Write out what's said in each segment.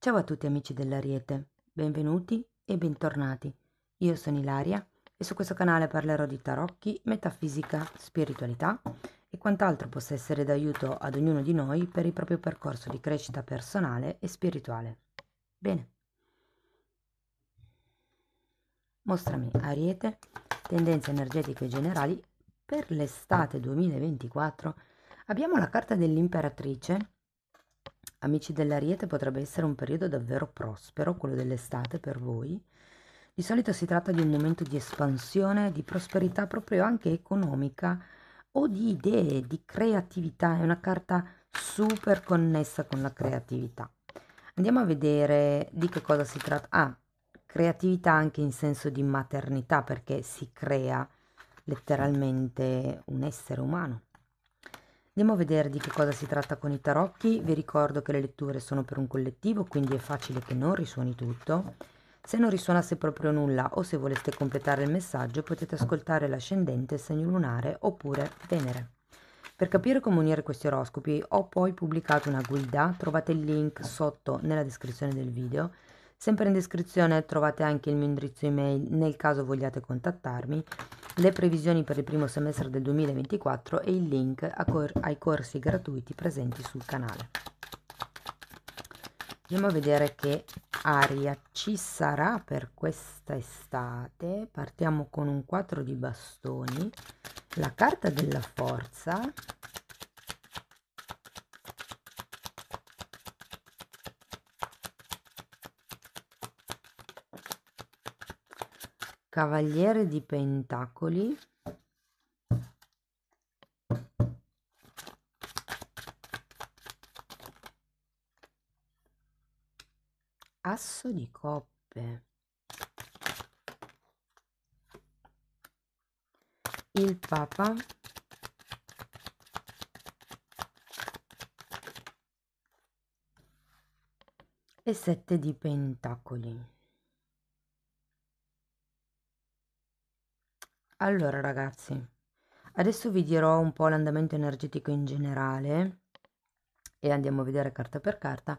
Ciao a tutti amici dell'Ariete, benvenuti e bentornati. Io sono Ilaria e su questo canale parlerò di tarocchi, metafisica, spiritualità e quant'altro possa essere d'aiuto ad ognuno di noi per il proprio percorso di crescita personale e spirituale. Bene. Mostrami Ariete, tendenze energetiche generali per l'estate 2024. Abbiamo la carta dell'imperatrice. Amici dell'Ariete, potrebbe essere un periodo davvero prospero, quello dell'estate per voi. Di solito si tratta di un momento di espansione, di prosperità proprio anche economica o di idee, di creatività. È una carta super connessa con la creatività. Andiamo a vedere di che cosa si tratta. Creatività anche in senso di maternità, perché si crea letteralmente un essere umano. Andiamo a vedere di che cosa si tratta con i tarocchi. Vi ricordo che le letture sono per un collettivo, quindi è facile che non risuoni tutto. Se non risuonasse proprio nulla o se voleste completare il messaggio, potete ascoltare l'ascendente, il segno lunare oppure Venere. Per capire come unire questi oroscopi ho poi pubblicato una guida, trovate il link sotto nella descrizione del video. Sempre in descrizione trovate anche il mio indirizzo email nel caso vogliate contattarmi, le previsioni per il primo semestre del 2024 e il link ai corsi gratuiti presenti sul canale. Andiamo a vedere che aria ci sarà per questa estate. Partiamo con un 4 di bastoni, la carta della forza, Cavaliere di Pentacoli, Asso di Coppe, il Papa, e 7 di Pentacoli. Allora ragazzi, adesso vi dirò un po' l'andamento energetico in generale e andiamo a vedere carta per carta.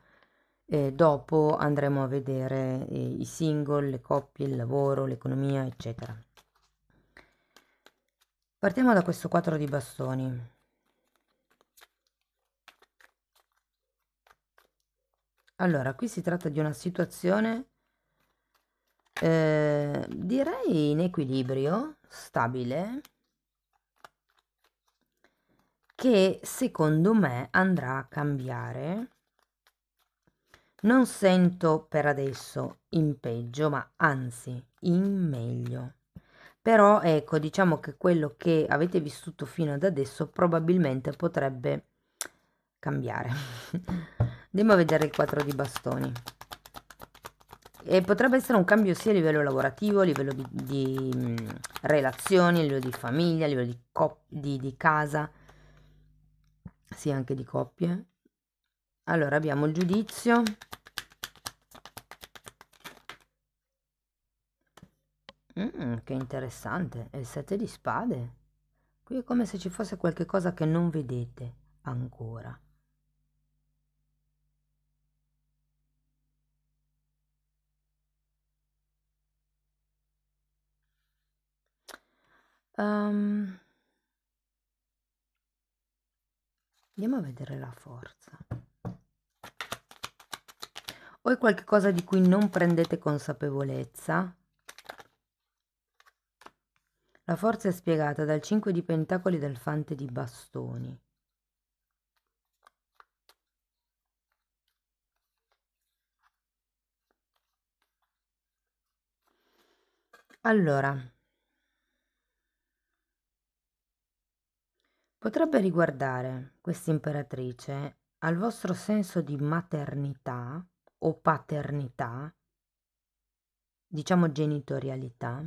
E dopo andremo a vedere i single, le coppie, il lavoro, l'economia, eccetera. Partiamo da questo 4 di bastoni. Allora, qui si tratta di una situazione, direi in equilibrio, stabile, che secondo me andrà a cambiare. Non sento per adesso in peggio, ma anzi in meglio. Però ecco, diciamo che quello che avete vissuto fino ad adesso probabilmente potrebbe cambiare. Andiamo a vedere il 4 di bastoni. E potrebbe essere un cambio sia a livello lavorativo, a livello di relazioni, a livello di famiglia, a livello di casa, sì, anche di coppie. Allora abbiamo il giudizio, che interessante, è il 7 di spade. Qui è come se ci fosse qualche cosa che non vedete ancora. Andiamo a vedere la forza. O è qualche cosa di cui non prendete consapevolezza? La forza è spiegata dal 5 di pentacoli e dal fante di bastoni. Allora, potrebbe riguardare questa imperatrice al vostro senso di maternità o paternità, diciamo genitorialità.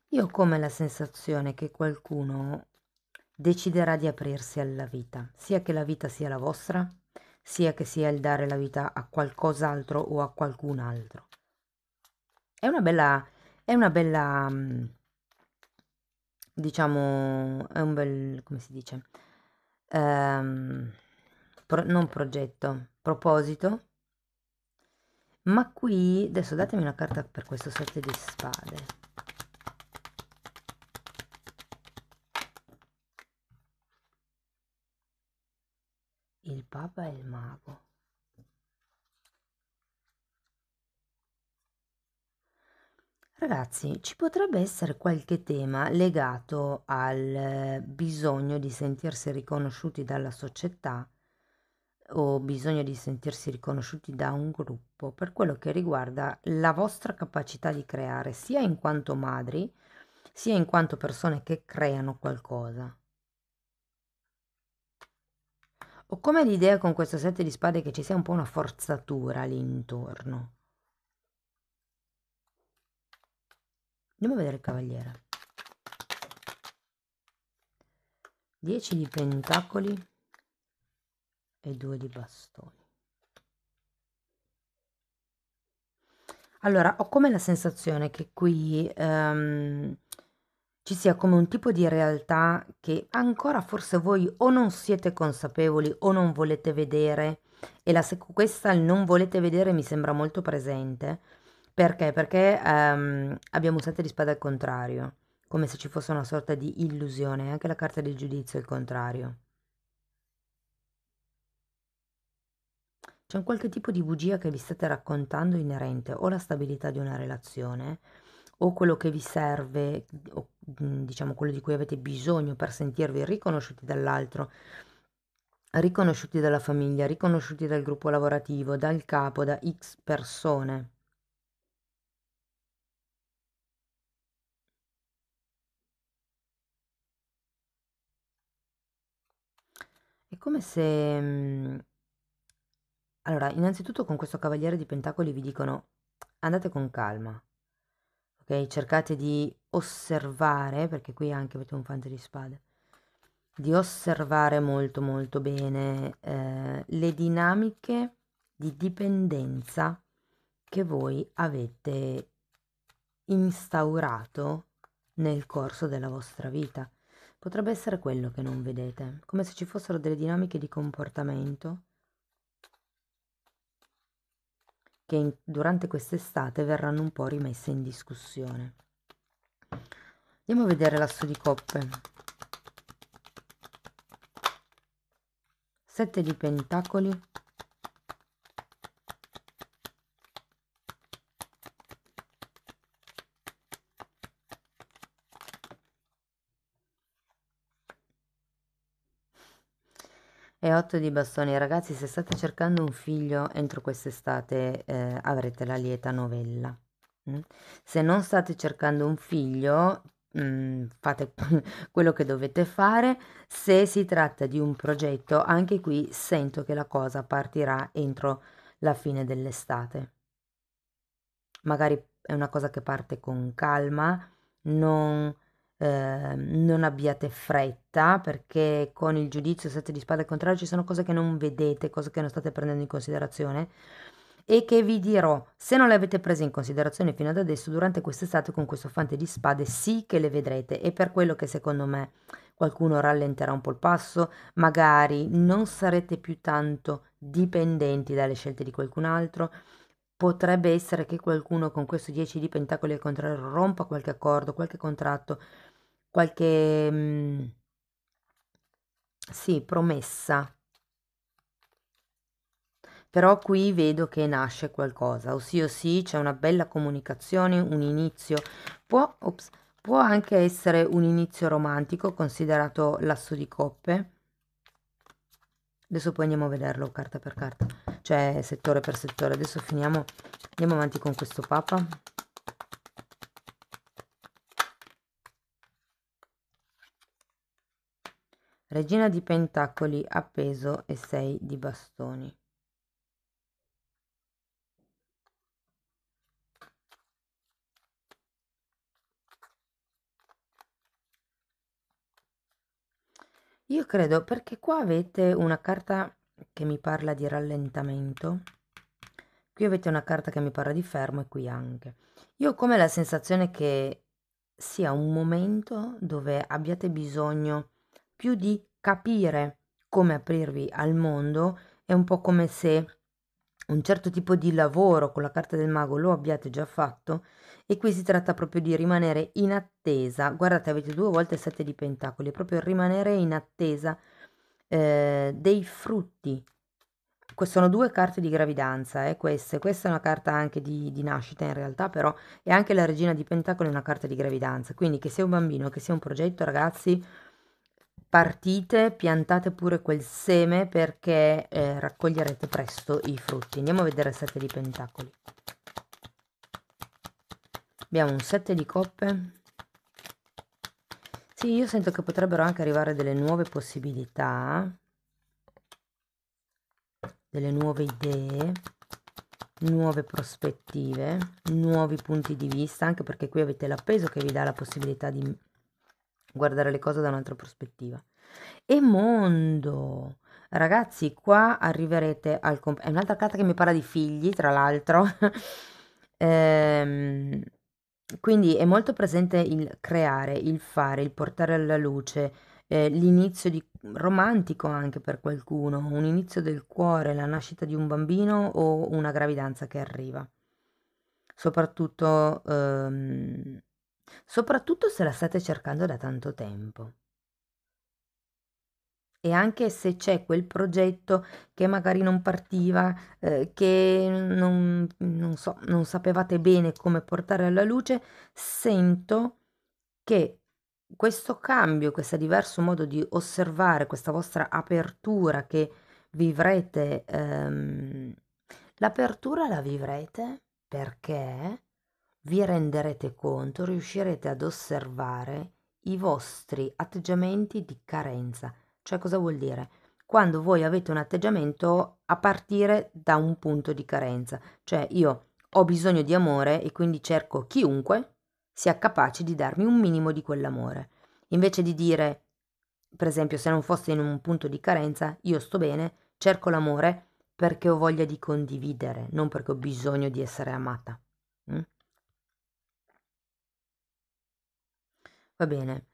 Io ho come la sensazione che qualcuno deciderà di aprirsi alla vita, sia che la vita sia la vostra, sia che sia il dare la vita a qualcos'altro o a qualcun altro. È una bella diciamo, è un bel, come si dice, Ehm, non progetto, proposito, ma qui, adesso datemi una carta per questo 7 di spade. Il Papa e il Mago. Ragazzi, ci potrebbe essere qualche tema legato al bisogno di sentirsi riconosciuti dalla società o bisogno di sentirsi riconosciuti da un gruppo per quello che riguarda la vostra capacità di creare, sia in quanto madri, sia in quanto persone che creano qualcosa. Ho come l'idea con questo 7 di spade che ci sia un po' una forzatura lì intorno. Andiamo a vedere il cavaliere. 10 di pentacoli e 2 di bastoni. Allora, ho come la sensazione che qui ci sia come un tipo di realtà che ancora forse voi o non siete consapevoli o non volete vedere, e questa il non volete vedere mi sembra molto presente. Perché? Perché abbiamo 7 di spade al contrario, come se ci fosse una sorta di illusione, anche la carta del giudizio è il contrario. C'è un qualche tipo di bugia che vi state raccontando inerente o alla stabilità di una relazione o quello che vi serve, o diciamo quello di cui avete bisogno per sentirvi riconosciuti dall'altro, riconosciuti dalla famiglia, riconosciuti dal gruppo lavorativo, dal capo, da X persone. È come se... allora, innanzitutto con questo cavaliere di pentacoli vi dicono andate con calma, ok? Cercate di osservare, perché qui anche avete un fante di spade, di osservare molto molto bene le dinamiche di dipendenza che voi avete instaurato nel corso della vostra vita. Potrebbe essere quello che non vedete, come se ci fossero delle dinamiche di comportamento che durante quest'estate verranno un po' rimesse in discussione. Andiamo a vedere l'asso di coppe. 7 di pentacoli e 8 di bastoni. Ragazzi, se state cercando un figlio entro quest'estate avrete la lieta novella. Se non state cercando un figlio, fate quello che dovete fare. Se si tratta di un progetto, anche qui sento che la cosa partirà entro la fine dell'estate. Magari è una cosa che parte con calma, non, non abbiate fretta, perché con il giudizio 7 di spade al contrario ci sono cose che non vedete, cose che non state prendendo in considerazione e che vi dirò, se non le avete prese in considerazione fino ad adesso, durante quest'estate con questo fante di spade sì che le vedrete, e per quello che secondo me qualcuno rallenterà un po' il passo, magari non sarete più tanto dipendenti dalle scelte di qualcun altro. Potrebbe essere che qualcuno con questo 10 di pentacoli al contrario rompa qualche accordo, qualche contratto, qualche sì, promessa. Però qui vedo che nasce qualcosa, ossia sì, c'è una bella comunicazione, un inizio. Può anche essere un inizio romantico, considerato l'asso di coppe. Adesso poi andiamo a vederlo carta per carta, cioè settore per settore. Adesso finiamo, andiamo avanti con questo Papa. Regina di pentacoli appeso e 6 di bastoni. Io credo, perché qua avete una carta che mi parla di rallentamento, qui avete una carta che mi parla di fermo e qui anche. Io ho come la sensazione che sia un momento dove abbiate bisogno più di capire come aprirvi al mondo. È un po' come se un certo tipo di lavoro con la carta del mago lo abbiate già fatto e qui si tratta proprio di rimanere in attesa. Guardate, avete 2 volte il 7 di pentacoli, è proprio rimanere in attesa dei frutti. Sono 2 carte di gravidanza, queste. Questa è una carta anche di nascita in realtà, però è anche la regina di pentacoli, è una carta di gravidanza. Quindi che sia un bambino, che sia un progetto, ragazzi, partite, piantate pure quel seme perché raccoglierete presto i frutti. Andiamo a vedere il 7 di pentacoli. Abbiamo un 7 di coppe. Sì, io sento che potrebbero anche arrivare delle nuove possibilità, delle nuove idee, nuove prospettive, nuovi punti di vista, anche perché qui avete l'appeso che vi dà la possibilità di guardare le cose da un'altra prospettiva. E mondo, ragazzi, qua arriverete al è un'altra carta che mi parla di figli, tra l'altro. Ehm, quindi è molto presente il creare, il fare, il portare alla luce, l'inizio di romantico anche per qualcuno, un inizio del cuore, la nascita di un bambino o una gravidanza che arriva. Soprattutto, soprattutto se la state cercando da tanto tempo. E anche se c'è quel progetto che magari non partiva, che non so, non sapevate bene come portare alla luce, sento che questo cambio, questo diverso modo di osservare, questa vostra apertura che vivrete, l'apertura la vivrete perché vi renderete conto, riuscirete ad osservare i vostri atteggiamenti di carenza. Cioè, cosa vuol dire? Quando voi avete un atteggiamento a partire da un punto di carenza, cioè io ho bisogno di amore e quindi cerco chiunque sia capace di darmi un minimo di quell'amore. Invece di dire, per esempio, se non fossi in un punto di carenza, io sto bene, cerco l'amore perché ho voglia di condividere, non perché ho bisogno di essere amata. Mm? Va bene.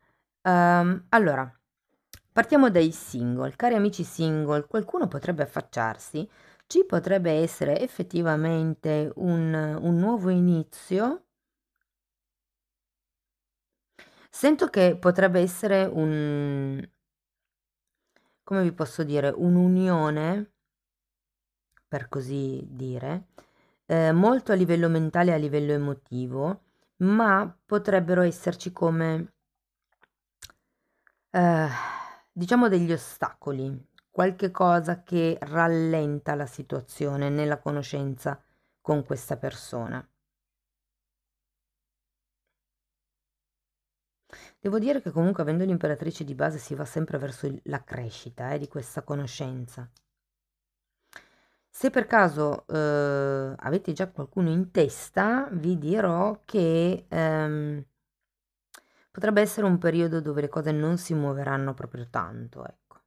Allora, partiamo dai single. Cari amici single, qualcuno potrebbe affacciarsi, ci potrebbe essere effettivamente un nuovo inizio. Sento che potrebbe essere come vi posso dire, un'unione, per così dire, molto a livello mentale e a livello emotivo, ma potrebbero esserci come Ehm, diciamo degli ostacoli, qualche cosa che rallenta la situazione nella conoscenza con questa persona. Devo dire che comunque avendo l'imperatrice di base si va sempre verso la crescita, di questa conoscenza. Se per caso avete già qualcuno in testa, vi dirò che potrebbe essere un periodo dove le cose non si muoveranno proprio tanto, ecco.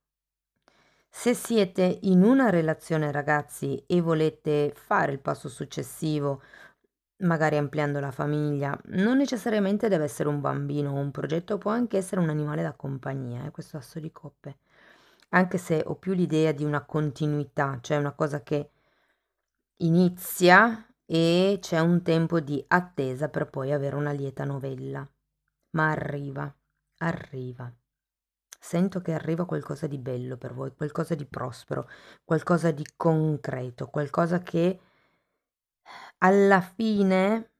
Se siete in una relazione, ragazzi, e volete fare il passo successivo, magari ampliando la famiglia, non necessariamente deve essere un bambino o un progetto, può anche essere un animale da compagnia, questo asso di coppe. Anche se ho più l'idea di una continuità, cioè una cosa che inizia e c'è un tempo di attesa per poi avere una lieta novella. Ma arriva, arriva. Sento che arriva qualcosa di bello per voi, qualcosa di prospero, qualcosa di concreto, qualcosa che alla fine,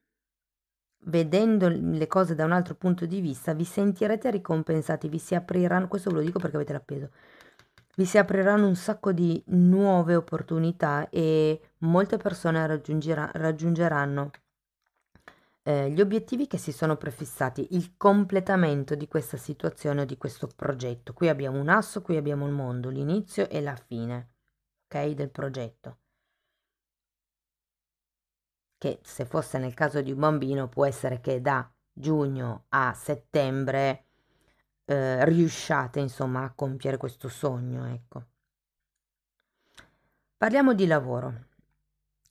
vedendo le cose da un altro punto di vista, vi sentirete ricompensati, vi si apriranno, questo ve lo dico perché avete l'appeso, vi si apriranno un sacco di nuove opportunità e molte persone raggiungeranno gli obiettivi che si sono prefissati, il completamento di questa situazione o di questo progetto. Qui abbiamo un asso, qui abbiamo il mondo, l'inizio e la fine, ok, del progetto. Che se fosse nel caso di un bambino può essere che da giugno a settembre riusciate insomma a compiere questo sogno, ecco. Parliamo di lavoro.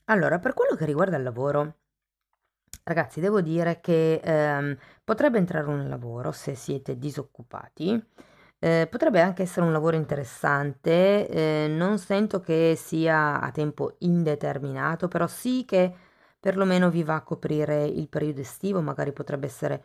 Allora, per quello che riguarda il lavoro, Ragazzi, devo dire che potrebbe entrare un lavoro se siete disoccupati, potrebbe anche essere un lavoro interessante, non sento che sia a tempo indeterminato, però sì che perlomeno vi va a coprire il periodo estivo, magari potrebbe essere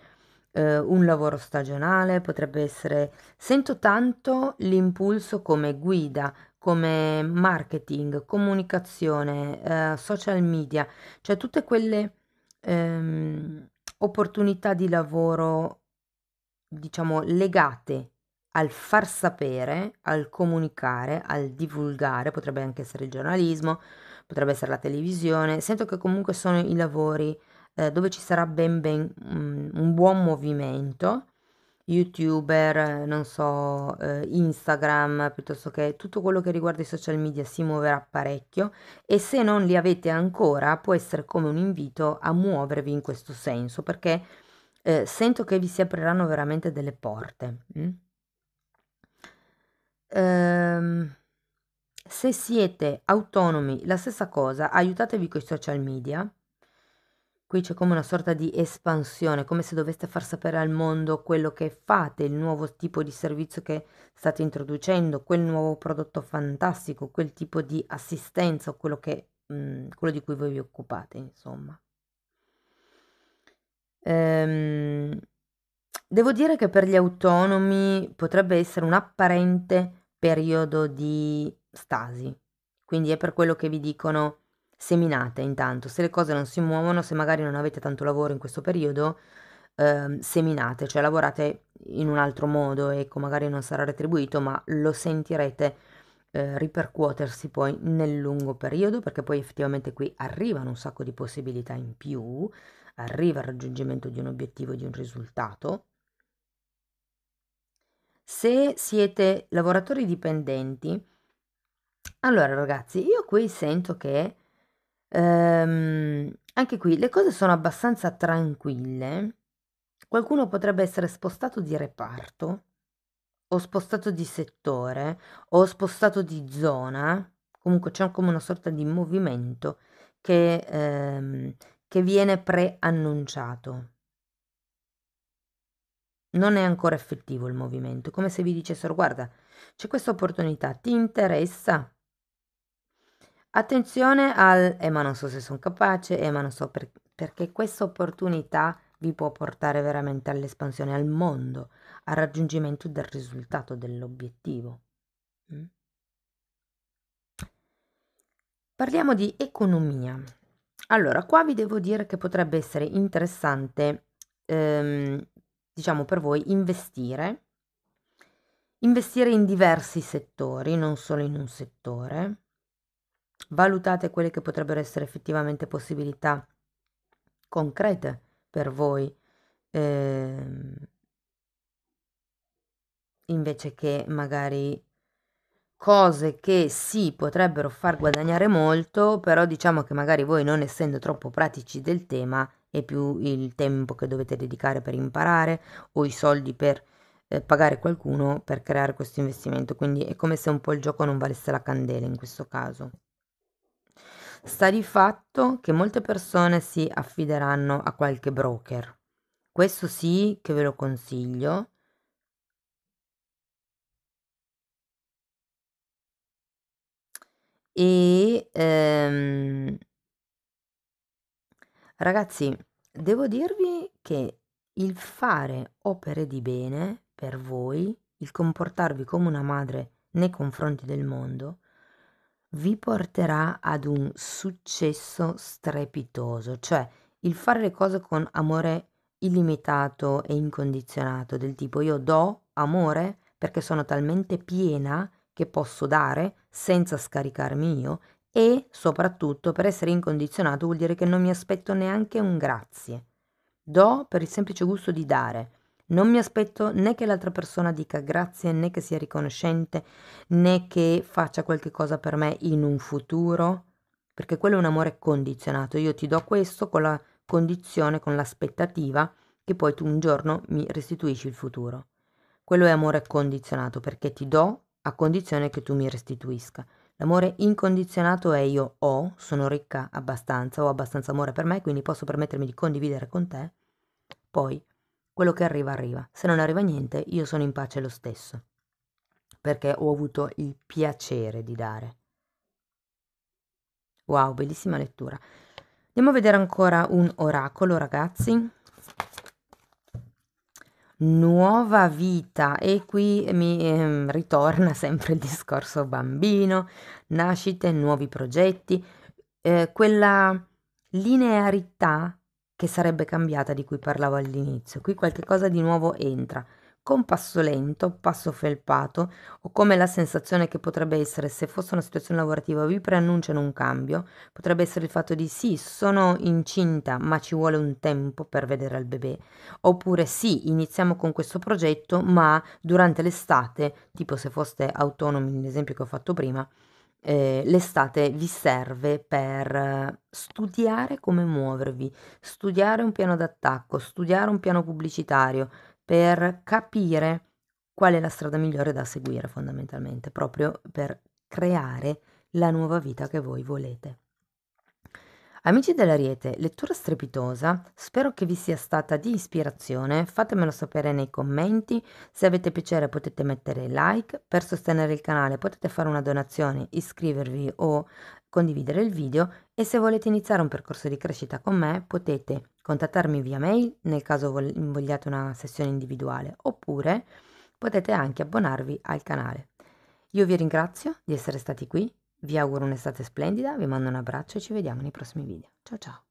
un lavoro stagionale, potrebbe essere... Sento tanto l'impulso come guida, come marketing, comunicazione, social media, cioè tutte quelle ehm, opportunità di lavoro, diciamo, legate al far sapere, al comunicare, al divulgare, potrebbe anche essere il giornalismo, potrebbe essere la televisione. Sento che comunque sono i lavori dove ci sarà un buon movimento. YouTuber, non so, Instagram, piuttosto che tutto quello che riguarda i social media si muoverà parecchio e se non li avete ancora può essere come un invito a muovervi in questo senso perché sento che vi si apriranno veramente delle porte. Ehm, Se siete autonomi, la stessa cosa, aiutatevi con i social media. Qui c'è come una sorta di espansione, come se doveste far sapere al mondo quello che fate, il nuovo tipo di servizio che state introducendo, quel nuovo prodotto fantastico, quel tipo di assistenza o quello di cui voi vi occupate, insomma. Ehm, Devo dire che per gli autonomi potrebbe essere un apparente periodo di stasi, quindi è per quello che vi dicono seminate intanto, se le cose non si muovono, se magari non avete tanto lavoro in questo periodo, seminate, cioè lavorate in un altro modo, ecco, magari non sarà retribuito, ma lo sentirete ripercuotersi poi nel lungo periodo, perché poi effettivamente qui arrivano un sacco di possibilità in più, arriva il raggiungimento di un obiettivo, di un risultato. Se siete lavoratori dipendenti, allora ragazzi, io qui sento che anche qui le cose sono abbastanza tranquille. Qualcuno potrebbe essere spostato di reparto, o spostato di settore, o spostato di zona. Comunque c'è come una sorta di movimento che viene preannunciato. Non è ancora effettivo il movimento, come se vi dicessero: guarda, c'è questa opportunità, ti interessa? Attenzione al, ma non so se sono capace, ma non so perché questa opportunità vi può portare veramente all'espansione al mondo, al raggiungimento del risultato, dell'obiettivo. Mm? Parliamo di economia. Allora, qua vi devo dire che potrebbe essere interessante, diciamo per voi, investire in diversi settori, non solo in un settore. Valutate quelle che potrebbero essere effettivamente possibilità concrete per voi, ehm, invece che magari cose che sì, potrebbero far guadagnare molto, però diciamo che magari voi non essendo troppo pratici del tema è più il tempo che dovete dedicare per imparare o i soldi per pagare qualcuno per creare questo investimento, quindi è come se un po' il gioco non valesse la candela in questo caso. Sta di fatto che molte persone si affideranno a qualche broker. Questo sì che ve lo consiglio. E ragazzi, devo dirvi che il fare opere di bene per voi, il comportarvi come una madre nei confronti del mondo, vi porterà ad un successo strepitoso, cioè il fare le cose con amore illimitato e incondizionato, del tipo io do amore perché sono talmente piena che posso dare senza scaricarmi io e soprattutto per essere incondizionato vuol dire che non mi aspetto neanche un grazie. Do per il semplice gusto di dare. Non mi aspetto né che l'altra persona dica grazie, né che sia riconoscente, né che faccia qualche cosa per me in un futuro, perché quello è un amore condizionato. Io ti do questo con la condizione, con l'aspettativa che poi tu un giorno mi restituisci il futuro. Quello è amore condizionato perché ti do a condizione che tu mi restituisca. L'amore incondizionato è io sono ricca abbastanza, ho abbastanza amore per me, quindi posso permettermi di condividere con te. Poi, quello che arriva, arriva. Se non arriva niente, io sono in pace lo stesso, perché ho avuto il piacere di dare. Wow, bellissima lettura. Andiamo a vedere ancora un oracolo, ragazzi. Nuova vita, e qui mi ritorna sempre il discorso bambino, nascite, nuovi progetti, quella linearità che sarebbe cambiata di cui parlavo all'inizio. Qui qualche cosa di nuovo entra, con passo lento, passo felpato, o come la sensazione che potrebbe essere, se fosse una situazione lavorativa, vi preannunciano un cambio, potrebbe essere il fatto di sì, sono incinta, ma ci vuole un tempo per vedere il bebè. Oppure sì, iniziamo con questo progetto, ma durante l'estate, tipo se foste autonomi, nell'esempio che ho fatto prima, l'estate vi serve per studiare come muovervi, studiare un piano d'attacco, studiare un piano pubblicitario, per capire qual è la strada migliore da seguire fondamentalmente, proprio per creare la nuova vita che voi volete. Amici dell'Ariete, lettura strepitosa, spero che vi sia stata di ispirazione, fatemelo sapere nei commenti, se avete piacere potete mettere like, per sostenere il canale potete fare una donazione, iscrivervi o condividere il video, e se volete iniziare un percorso di crescita con me potete contattarmi via mail nel caso vogliate una sessione individuale, oppure potete anche abbonarvi al canale. Io vi ringrazio di essere stati qui. Vi auguro un'estate splendida, vi mando un abbraccio e ci vediamo nei prossimi video. Ciao ciao!